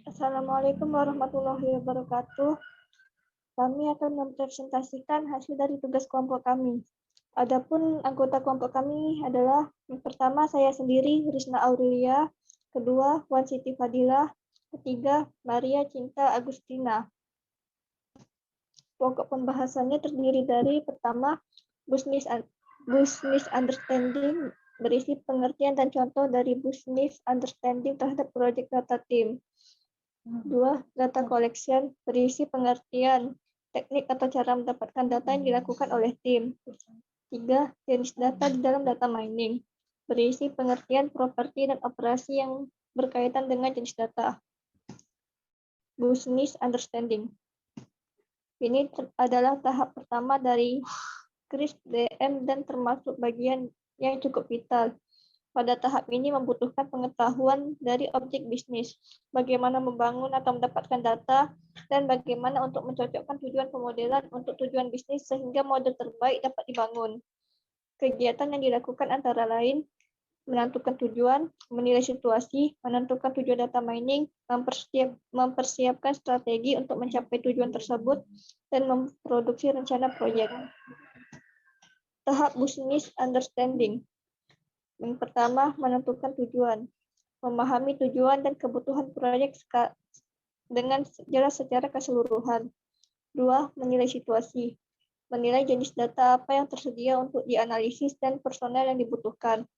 Assalamualaikum warahmatullahi wabarakatuh. Kami akan mempresentasikan hasil dari tugas kelompok kami. Adapun anggota kelompok kami adalah yang pertama saya sendiri, Risna Aurelia, kedua Wan Siti Fadilah, ketiga Maria Cinta Agustina. Pokok pembahasannya terdiri dari pertama business understanding, berisi pengertian dan contoh dari business understanding terhadap project data team. 2. Data collection, berisi pengertian teknik atau cara mendapatkan data yang dilakukan oleh tim. 3. Jenis data di dalam data mining, berisi pengertian properti dan operasi yang berkaitan dengan jenis data. Business understanding. Ini adalah tahap pertama dari CRISP DM dan termasuk bagian yang cukup vital. Pada tahap ini membutuhkan pengetahuan dari objek bisnis, bagaimana membangun atau mendapatkan data, dan bagaimana untuk mencocokkan tujuan pemodelan untuk tujuan bisnis sehingga model terbaik dapat dibangun. Kegiatan yang dilakukan antara lain menentukan tujuan, menilai situasi, menentukan tujuan data mining, mempersiapkan strategi untuk mencapai tujuan tersebut, dan memproduksi rencana proyek. Tahap business understanding. Yang pertama, menentukan tujuan. Memahami tujuan dan kebutuhan proyek dengan jelas secara keseluruhan. 2. Menilai situasi. Menilai jenis data apa yang tersedia untuk dianalisis dan personel yang dibutuhkan.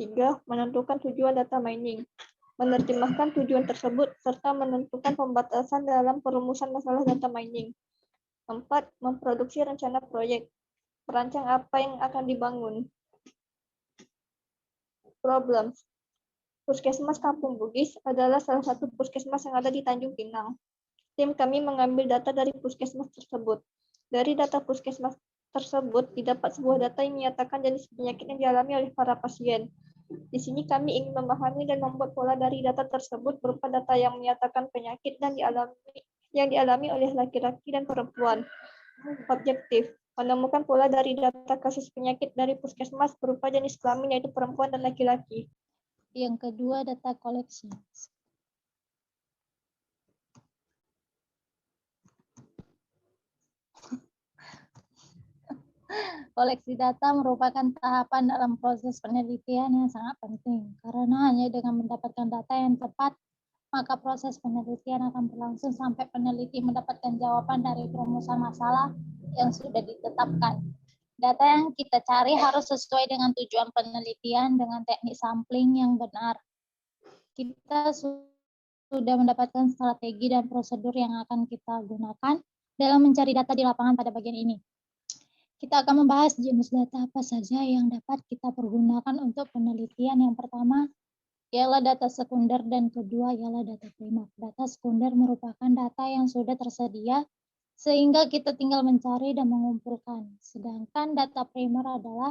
3. Menentukan tujuan data mining. Menerjemahkan tujuan tersebut serta menentukan pembatasan dalam perumusan masalah data mining. 4. Memproduksi rencana proyek. Merancang apa yang akan dibangun. Problems. Puskesmas Kampung Bugis adalah salah satu puskesmas yang ada di Tanjung Pinang. Tim kami mengambil data dari puskesmas tersebut. Dari data puskesmas tersebut didapat sebuah data yang menyatakan jenis penyakit yang dialami oleh para pasien. Di sini kami ingin memahami dan membuat pola dari data tersebut berupa data yang menyatakan penyakit yang dialami oleh laki-laki dan perempuan. Objektif. Menemukan pola dari data kasus penyakit dari puskesmas berupa jenis kelamin yaitu perempuan dan laki-laki. Yang kedua, data collection. Koleksi data merupakan tahapan dalam proses penelitian yang sangat penting, karena hanya dengan mendapatkan data yang tepat, maka proses penelitian akan berlangsung sampai peneliti mendapatkan jawaban dari perumusan masalah yang sudah ditetapkan. Data yang kita cari harus sesuai dengan tujuan penelitian dengan teknik sampling yang benar. Kita sudah mendapatkan strategi dan prosedur yang akan kita gunakan dalam mencari data di lapangan pada bagian ini. Kita akan membahas jenis data apa saja yang dapat kita pergunakan untuk penelitian. Yang pertama ialah data sekunder dan kedua ialah data primer. Data sekunder merupakan data yang sudah tersedia sehingga kita tinggal mencari dan mengumpulkan. Sedangkan data primer adalah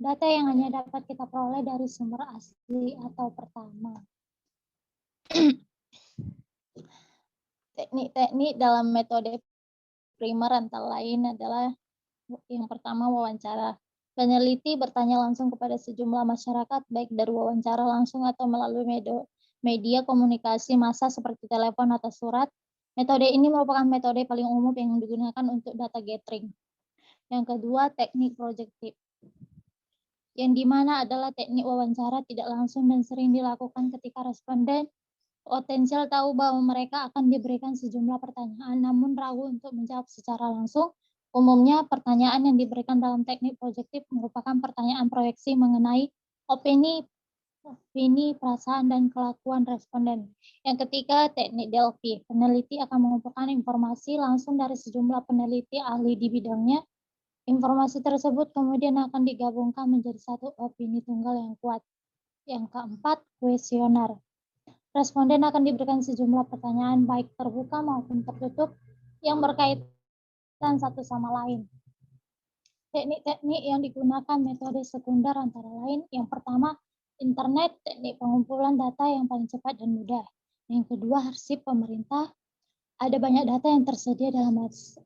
data yang hanya dapat kita peroleh dari sumber asli atau pertama. Teknik-teknik dalam metode primer antara lain adalah yang pertama wawancara. Peneliti bertanya langsung kepada sejumlah masyarakat, baik dari wawancara langsung atau melalui media komunikasi massa seperti telepon atau surat. Metode ini merupakan metode paling umum yang digunakan untuk data gathering. Yang kedua, teknik projective, yang dimana adalah teknik wawancara tidak langsung dan sering dilakukan ketika responden potensial tahu bahwa mereka akan diberikan sejumlah pertanyaan, namun ragu untuk menjawab secara langsung. Umumnya, pertanyaan yang diberikan dalam teknik projektif merupakan pertanyaan proyeksi mengenai opini, perasaan, dan kelakuan responden. Yang ketiga, teknik Delphi. Peneliti akan mengumpulkan informasi langsung dari sejumlah peneliti ahli di bidangnya. Informasi tersebut kemudian akan digabungkan menjadi satu opini tunggal yang kuat. Yang keempat, kuesioner. Responden akan diberikan sejumlah pertanyaan baik terbuka maupun tertutup yang berkaitan satu sama lain. Teknik-teknik yang digunakan metode sekunder antara lain, yang pertama, internet, teknik pengumpulan data yang paling cepat dan mudah. Yang kedua, arsip pemerintah. Ada banyak data yang tersedia dalam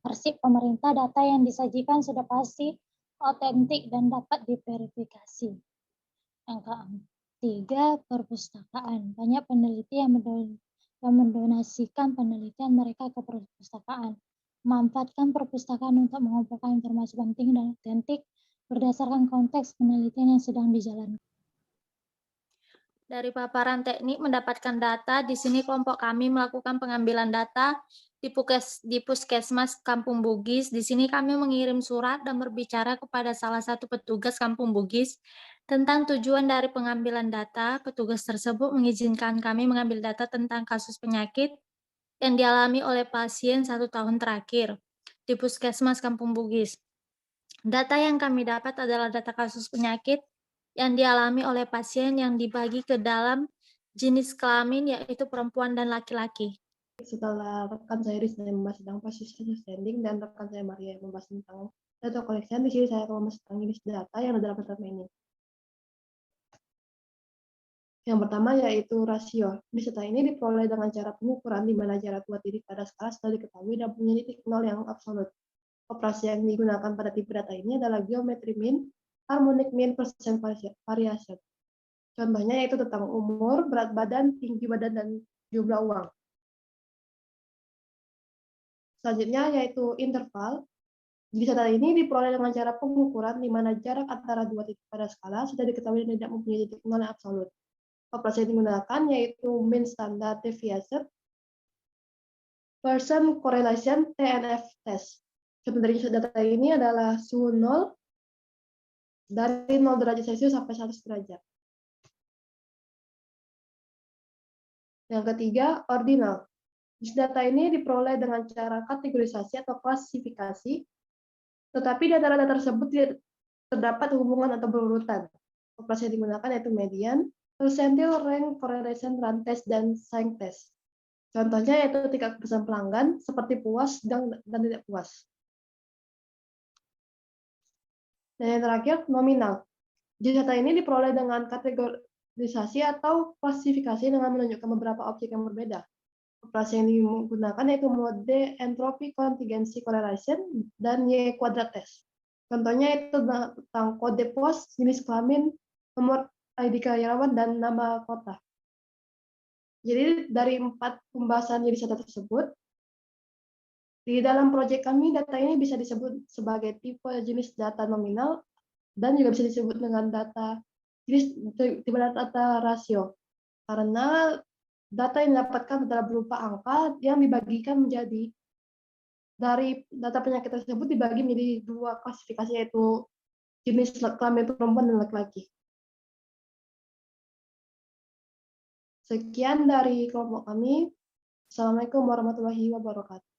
arsip pemerintah. Data yang disajikan sudah pasti otentik dan dapat diverifikasi. Yang ketiga, perpustakaan. Banyak peneliti yang dan mendonasikan penelitian mereka ke perpustakaan. Memanfaatkan perpustakaan untuk mengumpulkan informasi penting dan otentik berdasarkan konteks penelitian yang sedang dijalankan. Dari paparan teknik mendapatkan data, di sini kelompok kami melakukan pengambilan data di Puskesmas Kampung Bugis. Di sini kami mengirim surat dan berbicara kepada salah satu petugas Kampung Bugis tentang tujuan dari pengambilan data. Petugas tersebut mengizinkan kami mengambil data tentang kasus penyakit yang dialami oleh pasien 1 tahun terakhir di Puskesmas Kampung Bugis. Data yang kami dapat adalah data kasus penyakit yang dialami oleh pasien yang dibagi ke dalam jenis kelamin, yaitu perempuan dan laki-laki. Setelah rekan saya Rizna yang membahas tentang position standing dan rekan saya Maria yang membahas tentang data collection, di sini saya akan membahas tentang jenis data yang ada dalam pertama ini. Yang pertama yaitu rasio. Jenis data ini diperoleh dengan cara pengukuran di mana jarak dua titik pada skala sudah diketahui dan punya titik nol yang absolut. Operasi yang digunakan pada tipe data ini adalah geometri mean, harmonic mean, percent variation. Contohnya yaitu tentang umur, berat badan, tinggi badan, dan jumlah uang. Selanjutnya yaitu interval. Jadi data ini diperoleh dengan cara pengukuran di mana jarak antara dua titik pada skala sudah diketahui dan tidak mempunyai titik nol yang absolut. Operasi yang digunakan yaitu mean standard deviation, Pearson correlation, TNF test. Contoh dari data ini adalah suhu 0 dari 0 derajat Celcius sampai 100 derajat. Yang ketiga, ordinal. Data ini diperoleh dengan cara kategorisasi atau klasifikasi, tetapi di antara data tersebut tidak terdapat hubungan atau berurutan. Operasi yang digunakan yaitu median, percentile, rank, correlation, run test, dan sign test. Contohnya yaitu tingkat kepuasan pelanggan seperti puas dan tidak puas. Dan yang terakhir, nominal. Jadi data ini diperoleh dengan kategorisasi atau klasifikasi dengan menunjukkan beberapa objek yang berbeda. Operasi yang digunakan yaitu mode entropy contingency correlation dan Y kuadrat test. Contohnya itu tentang kode pos, jenis kelamin, nomor ID karyawan, dan nama kota. Jadi dari 4 pembahasan jenis data tersebut, di dalam proyek kami data ini bisa disebut sebagai tipe jenis data nominal dan juga bisa disebut dengan data jenis tipe data rasio. Karena data yang didapatkan adalah berupa angka yang dibagikan menjadi dari data penyakit tersebut dibagi menjadi 2 klasifikasi yaitu jenis kelamin perempuan dan laki-laki. Sekian dari kelompok kami. Assalamualaikum warahmatullahi wabarakatuh.